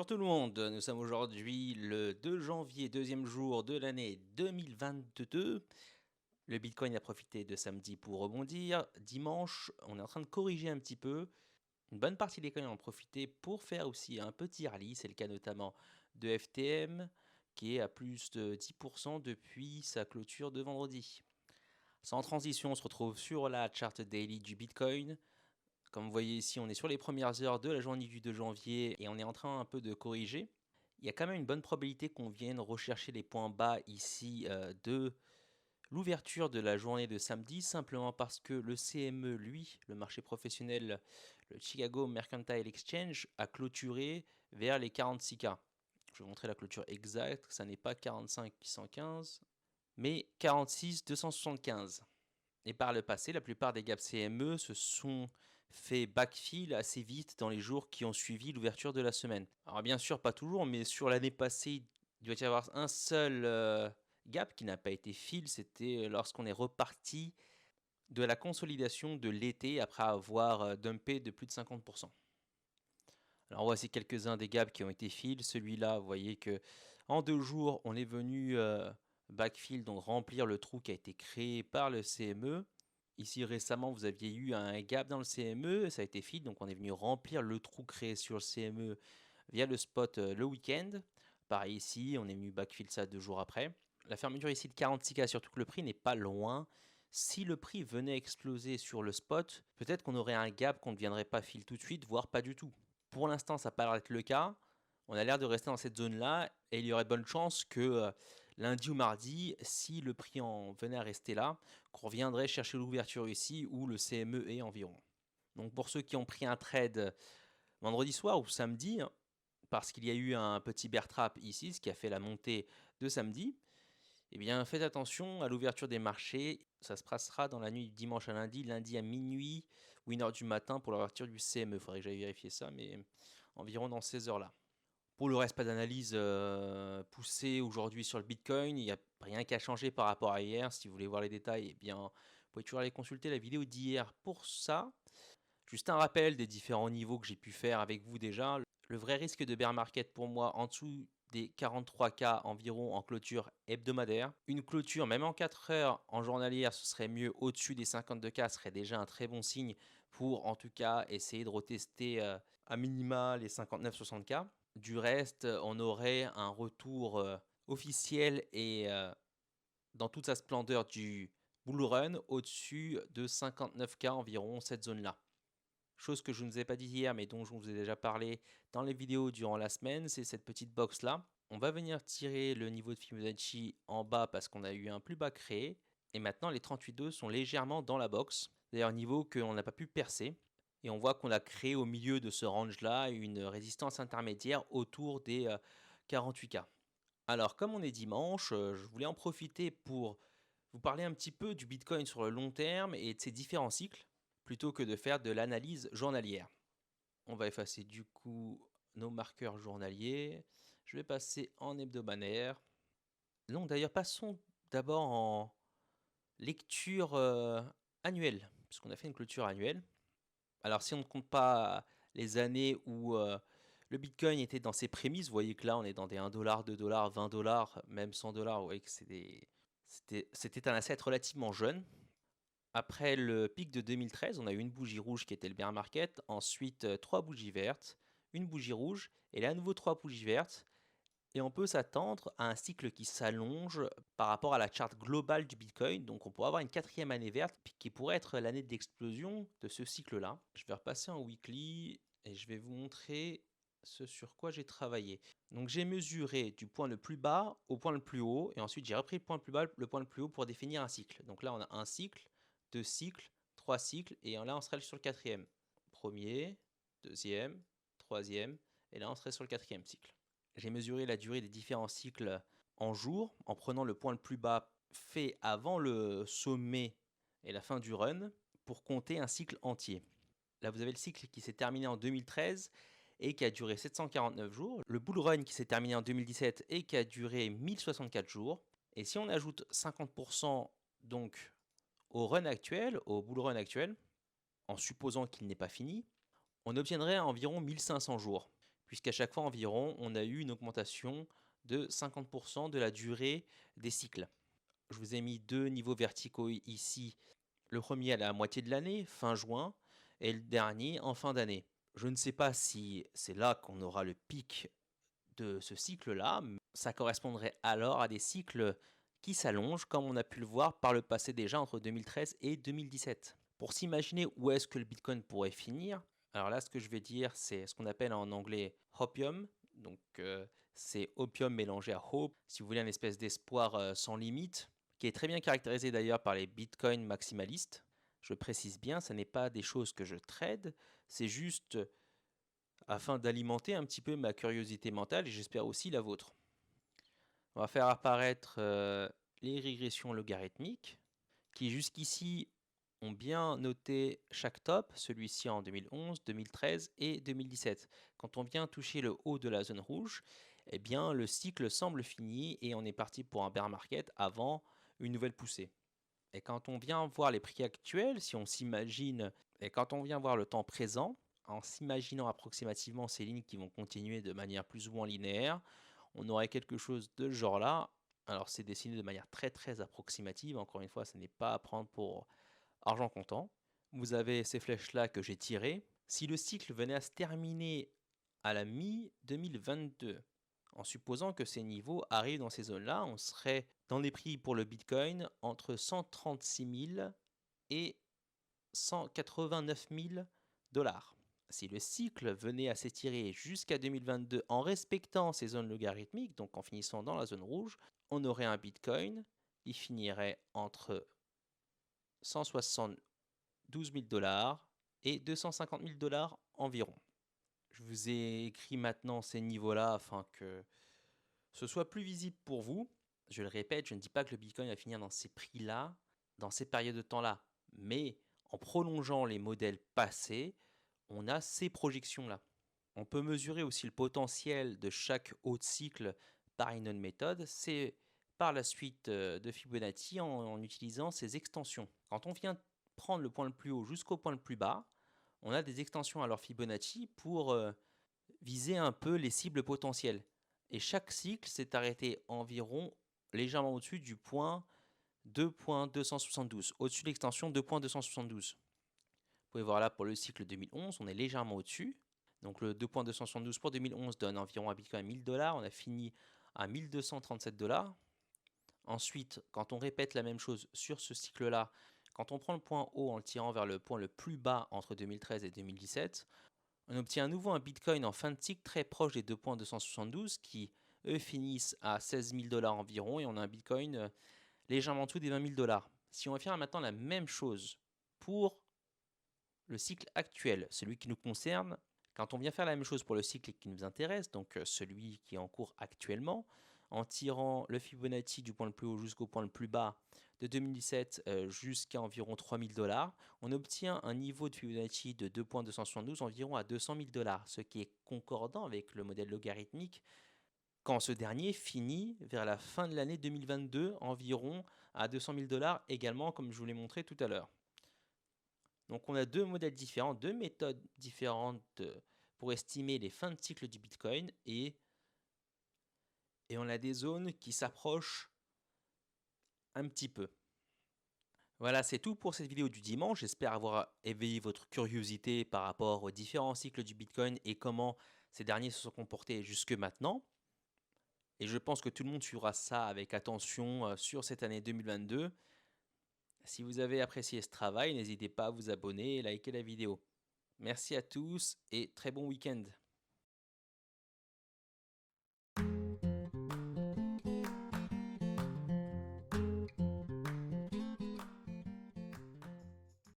tout le monde, nous sommes aujourd'hui le 2 janvier, deuxième jour de l'année 2022. Le Bitcoin a profité de samedi pour rebondir. Dimanche, on est en train de corriger un petit peu. Une bonne partie des coins en ont profité pour faire aussi un petit rallye. C'est le cas notamment de FTM qui est à plus de 10% depuis sa clôture de vendredi. Sans transition, on se retrouve sur la charte daily du Bitcoin. Comme vous voyez ici, on est sur les premières heures de la journée du 2 janvier et on est en train un peu de corriger. Il y a quand même une bonne probabilité qu'on vienne rechercher les points bas ici de l'ouverture de la journée de samedi, simplement parce que le CME, lui, le marché professionnel, le Chicago Mercantile Exchange, a clôturé vers les 46K. Je vais vous montrer la clôture exacte, ça n'est pas 45 115, mais 46 275. Et par le passé, la plupart des gaps CME se sont fait backfill assez vite dans les jours qui ont suivi l'ouverture de la semaine. Alors bien sûr, pas toujours, mais sur l'année passée, il doit y avoir un seul gap qui n'a pas été fill, c'était lorsqu'on est reparti de la consolidation de l'été après avoir dumpé de plus de 50%. Alors voici quelques-uns des gaps qui ont été fill. Celui-là, vous voyez que en 2 jours, on est venu backfill, donc remplir le trou qui a été créé par le CME. Ici récemment, vous aviez eu un gap dans le CME, ça a été fill, donc on est venu remplir le trou créé sur le CME via le spot le week-end. Pareil ici, on est venu backfill ça 2 jours après. La fermeture ici de 46K, surtout que le prix n'est pas loin. Si le prix venait exploser sur le spot, peut-être qu'on aurait un gap qu'on ne viendrait pas fill tout de suite, voire pas du tout. Pour l'instant, ça paraît être le cas. On a l'air de rester dans cette zone-là et il y aurait de bonnes chances que lundi ou mardi, si le prix en venait à rester là, qu'on reviendrait chercher l'ouverture ici où le CME est environ. Donc pour ceux qui ont pris un trade vendredi soir ou samedi, parce qu'il y a eu un petit bear trap ici, ce qui a fait la montée de samedi, eh bien faites attention à l'ouverture des marchés. Ça se passera dans la nuit du dimanche à lundi à minuit ou 1h du matin pour l'ouverture du CME. Il faudrait que j'aille vérifier ça, mais environ dans ces heures-là. Pour le reste, pas d'analyse poussée aujourd'hui sur le Bitcoin. Il n'y a rien qu'à changer par rapport à hier. Si vous voulez voir les détails, eh bien, vous pouvez toujours aller consulter la vidéo d'hier pour ça. Juste un rappel des différents niveaux que j'ai pu faire avec vous déjà. Le vrai risque de bear market pour moi en dessous des 43K environ en clôture hebdomadaire. Une clôture même en 4 heures en journalière, ce serait mieux. Au-dessus des 52K serait déjà un très bon signe pour en tout cas essayer de retester à minima les 59-60K. Du reste, on aurait un retour officiel et dans toute sa splendeur du bull run au-dessus de 59K environ, cette zone-là. Chose que je ne vous ai pas dit hier, mais dont je vous ai déjà parlé dans les vidéos durant la semaine, c'est cette petite box-là. On va venir tirer le niveau de Fibonacci en bas parce qu'on a eu un plus bas créé. Et maintenant, les 38,2 sont légèrement dans la box. D'ailleurs, niveau qu'on n'a pas pu percer. Et on voit qu'on a créé au milieu de ce range-là une résistance intermédiaire autour des 48K. Alors, comme on est dimanche, je voulais en profiter pour vous parler un petit peu du Bitcoin sur le long terme et de ses différents cycles, plutôt que de faire de l'analyse journalière. On va effacer du coup nos marqueurs journaliers. Je vais passer en hebdomadaire. Donc d'ailleurs, passons d'abord en lecture annuelle, puisqu'on a fait une clôture annuelle. Alors si on ne compte pas les années où le Bitcoin était dans ses prémices, vous voyez que là on est dans des 1$, 2$, 20$, même 100$, vous voyez que c'était un asset relativement jeune. Après le pic de 2013, on a eu une bougie rouge qui était le bear market, ensuite 3 bougies vertes, une bougie rouge, et là à nouveau 3 bougies vertes. Et on peut s'attendre à un cycle qui s'allonge par rapport à la charte globale du Bitcoin. Donc on pourrait avoir une 4e année verte qui pourrait être l'année d'explosion de ce cycle-là. Je vais repasser en weekly et je vais vous montrer ce sur quoi j'ai travaillé. Donc j'ai mesuré du point le plus bas au point le plus haut et ensuite j'ai repris le point le plus bas, le point le plus haut pour définir un cycle. Donc là on a un cycle, 2 cycles, 3 cycles et là on serait sur le 4e. Premier, deuxième, troisième et là on serait sur le 4e cycle. J'ai mesuré la durée des différents cycles en jours en prenant le point le plus bas fait avant le sommet et la fin du run pour compter un cycle entier. Là, vous avez le cycle qui s'est terminé en 2013 et qui a duré 749 jours. Le bull run qui s'est terminé en 2017 et qui a duré 1064 jours. Et si on ajoute 50% donc au run actuel, au bull run actuel, en supposant qu'il n'est pas fini, on obtiendrait environ 1500 jours. puisqu'à chaque fois environ, on a eu une augmentation de 50% de la durée des cycles. Je vous ai mis deux niveaux verticaux ici. Le premier à la moitié de l'année, fin juin, et le dernier en fin d'année. Je ne sais pas si c'est là qu'on aura le pic de ce cycle-là. Ça correspondrait alors à des cycles qui s'allongent, comme on a pu le voir par le passé déjà entre 2013 et 2017. Pour s'imaginer où est-ce que le Bitcoin pourrait finir, alors là, ce que je vais dire, c'est ce qu'on appelle en anglais hopium. Donc, c'est opium mélangé à hope. Si vous voulez, une espèce d'espoir sans limite, qui est très bien caractérisé d'ailleurs par les bitcoins maximalistes. Je précise bien, ce n'est pas des choses que je trade, c'est juste afin d'alimenter un petit peu ma curiosité mentale et j'espère aussi la vôtre. On va faire apparaître les régressions logarithmiques qui jusqu'ici ont bien noté chaque top, celui-ci en 2011, 2013 et 2017. Quand on vient toucher le haut de la zone rouge, eh bien le cycle semble fini et on est parti pour un bear market avant une nouvelle poussée. Et quand on vient voir les prix actuels, si on s'imagine, et quand on vient voir le temps présent, en s'imaginant approximativement ces lignes qui vont continuer de manière plus ou moins linéaire, on aurait quelque chose de ce genre-là. Alors c'est dessiné de manière très très approximative, encore une fois, ce n'est pas à prendre pour argent comptant. Vous avez ces flèches-là que j'ai tirées. Si le cycle venait à se terminer à la mi-2022, en supposant que ces niveaux arrivent dans ces zones-là, on serait dans les prix pour le Bitcoin entre 136 000 et 189 000 dollars. Si le cycle venait à s'étirer jusqu'à 2022 en respectant ces zones logarithmiques, donc en finissant dans la zone rouge, on aurait un Bitcoin qui finirait entre 172 000 dollars et 250 000 dollars environ. Je vous ai écrit maintenant ces niveaux-là afin que ce soit plus visible pour vous. Je le répète, je ne dis pas que le Bitcoin va finir dans ces prix-là, dans ces périodes de temps-là, mais en prolongeant les modèles passés, on a ces projections-là. On peut mesurer aussi le potentiel de chaque haut de cycle par une autre méthode, c'est par la suite de Fibonacci en utilisant ces extensions. Quand on vient prendre le point le plus haut jusqu'au point le plus bas, on a des extensions à leur Fibonacci pour viser un peu les cibles potentielles. Et chaque cycle s'est arrêté environ légèrement au-dessus du point 2.272, au-dessus de l'extension 2.272. Vous pouvez voir là pour le cycle 2011, on est légèrement au-dessus. Donc le 2.272 pour 2011 donne environ un Bitcoin à 1000 dollars. On a fini à 1237 dollars. Ensuite, quand on répète la même chose sur ce cycle-là, quand on prend le point haut en le tirant vers le point le plus bas entre 2013 et 2017, on obtient à nouveau un Bitcoin en fin de cycle très proche des 2.272 qui, eux, finissent à 16 000 dollars environ et on a un Bitcoin légèrement en dessous des 20 000 dollars. Si on va faire maintenant la même chose pour le cycle actuel, celui qui nous concerne, quand on vient faire la même chose pour le cycle qui nous intéresse, donc celui qui est en cours actuellement, en tirant le Fibonacci du point le plus haut jusqu'au point le plus bas de 2017 jusqu'à environ 3000 dollars, on obtient un niveau de Fibonacci de 2.272 environ à 200 000 dollars, ce qui est concordant avec le modèle logarithmique quand ce dernier finit vers la fin de l'année 2022 environ à 200 000 dollars également comme je vous l'ai montré tout à l'heure. Donc on a deux modèles différents, deux méthodes différentes pour estimer les fins de cycle du Bitcoin et on a des zones qui s'approchent un petit peu. Voilà, c'est tout pour cette vidéo du dimanche. J'espère avoir éveillé votre curiosité par rapport aux différents cycles du Bitcoin et comment ces derniers se sont comportés jusque maintenant. Et je pense que tout le monde suivra ça avec attention sur cette année 2022. Si vous avez apprécié ce travail, n'hésitez pas à vous abonner et liker la vidéo. Merci à tous et très bon week-end.